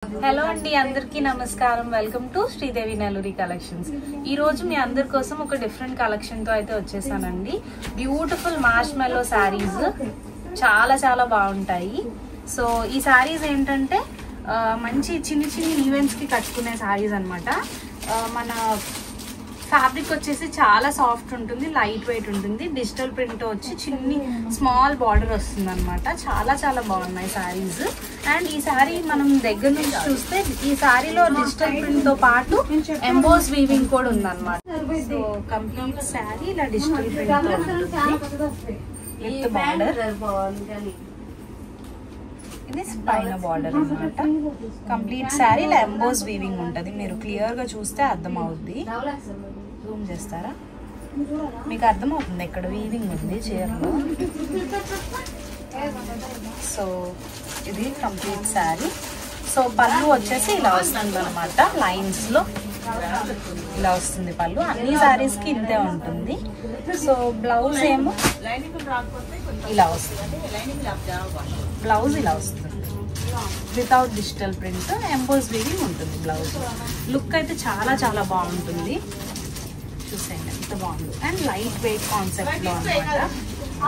Hello అండి, అందరికీ నమస్కారం. Welcome to Sridevi Nelluri collections. ఈ రోజు మీ అందరి కోసం ఒక డిఫరెంట్ కలెక్షన్ తో అయితే వచ్చేసానండి. బ్యూటిఫుల్ మార్ష్ మెల్లో శారీస్ చాలా చాలా బాగుంటాయి. సో ఈ శారీస్ ఏంటంటే మంచి చిన్ని చిన్ని ఈవెంట్స్ కి కట్టుకునే శారీస్ అనమాట. మన ఫ్యాబ్రిక్ వచ్చేసి చాలా సాఫ్ట్ ఉంటుంది, లైట్ వెయిట్ ఉంటుంది. డిజిటల్ ప్రింట్ వచ్చి చిన్ని స్మాల్ బార్డర్ వస్తుంది అనమాట. చాలా చాలా బాగున్నాయి శారీస్. అండ్ ఈ శారీ మనం దగ్గర నుంచి చూస్తే ఈ శారీలో డిజిటల్ ప్రింట్ తో పాటు ఎంబోస్ వీవింగ్ కూడా ఉందన్నమాట. సో కంప్లీట్ శారీ ఇలా డిజిటల్ ప్రింట్ విత్ బార్డర్. ఇది పైన బార్డర్ అనమాట. కంప్లీట్ శారీ ఇలా ఎంబోస్ వీవింగ్ ఉంటది. మీరు క్లియర్ గా చూస్తే అర్థం అవుద్ది. జూమ్ చేస్తారా, మీకు అర్థమవుతుంది ఎక్కడ వీవింగ్ ఉంది చీరలో. సో ఇది కంప్లీట్ శారీ. సో పళ్ళు వచ్చేసి ఇలా వస్తుంది అనమాట. లైన్స్ లో ఇలా వస్తుంది పళ్ళు. అన్ని శారీస్ కి ఇంతే ఉంటుంది. సో బ్లౌజ్ ఏమో ఇలా వస్తుంది. బ్లౌజ్ ఇలా వస్తుంది without digital print. Emboss weaving ఉంటుంది బ్లౌజ్. లుక్ అయితే చాలా చాలా బాగుంటుంది. చూసేయండి ఎంత బాగుంది. అండ్ లైట్ వెయిట్ కాన్సెప్ట్ లో అనమాట.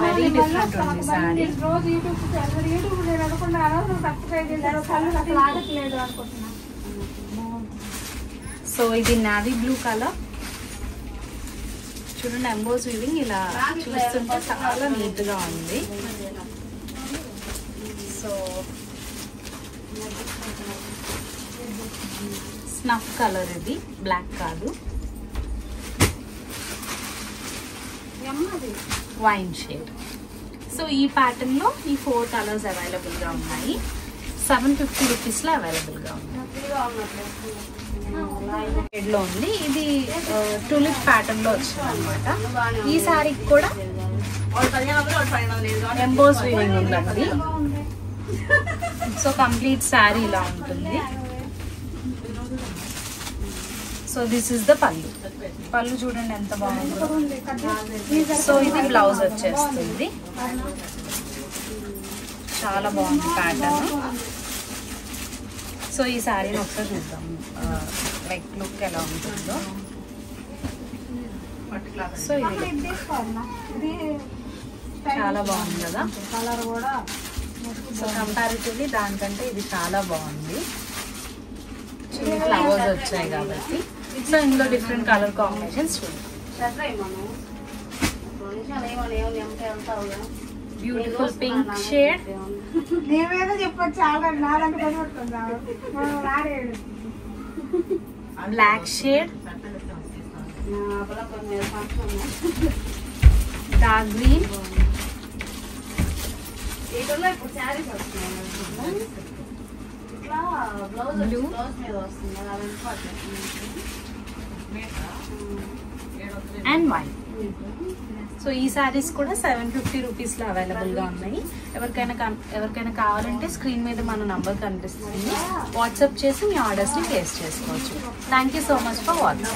వెరీ డిఫరెంట్ ఉంది శారీ. సో ఇది నావీ బ్లూ కలర్. చూడండి ఎంబోస్ వీవింగ్ ఇలా చూస్తుంటే చాలా నీట్ గా ఉంది. సో స్నఫ్ కలర్, ఇది బ్లాక్ కాదు, వైన్ షేడ్. సో ఈ ప్యాటర్న్ లో ఈ 4 కలర్స్ అవైలబుల్ గా ఉన్నాయి. 750 రూపీస్ లో అవైలబుల్ గా ఉంది. లో ఉంది. ఇది టులిప్ ప్యాటర్న్ లో వచ్చింది అనమాట. ఈ శారీకి కూడా ఎంబోస్ వీవింగ్ ఉందండి. సో కంప్లీట్ శారీ ఇలా ఉంటుంది. సో దిస్ ఇస్ ద పళ్ళు. పళ్ళు చూడండి ఎంత బాగుందో. సో ఇది బ్లౌజ్ వచ్చేస్తుంది. చాలా బాగుంది ప్యాటర్న్. సో ఈ శారీని ఒకసారి చూద్దాం, లైక్ లుక్ ఎలా ఉంటుందో. సో ఇది చాలా బాగుంది కదా. సో కంపారిటివ్లీ దానికంటే ఇది చాలా బాగుంది. చిన్న ఫ్లవర్స్ వచ్చాయి కాబట్టి. సో ఇందులో డిఫరెంట్ కలర్ కాంబినేషన్స్ చూడండి. Beautiful pink shade, black shade, dark green, blue and white. So ఈ శారీస్ కూడా 750 రూపీస్ లో అవైలబుల్ గా ఉన్నాయి. ఎవరికైనా కావాలంటే స్క్రీన్ మీద మన నంబర్ కనిపిస్తుంది. వాట్సాప్ చేసి మీ ఆర్డర్స్ ని ప్లేస్ చేసుకోవచ్చు. Thank you so much for watching.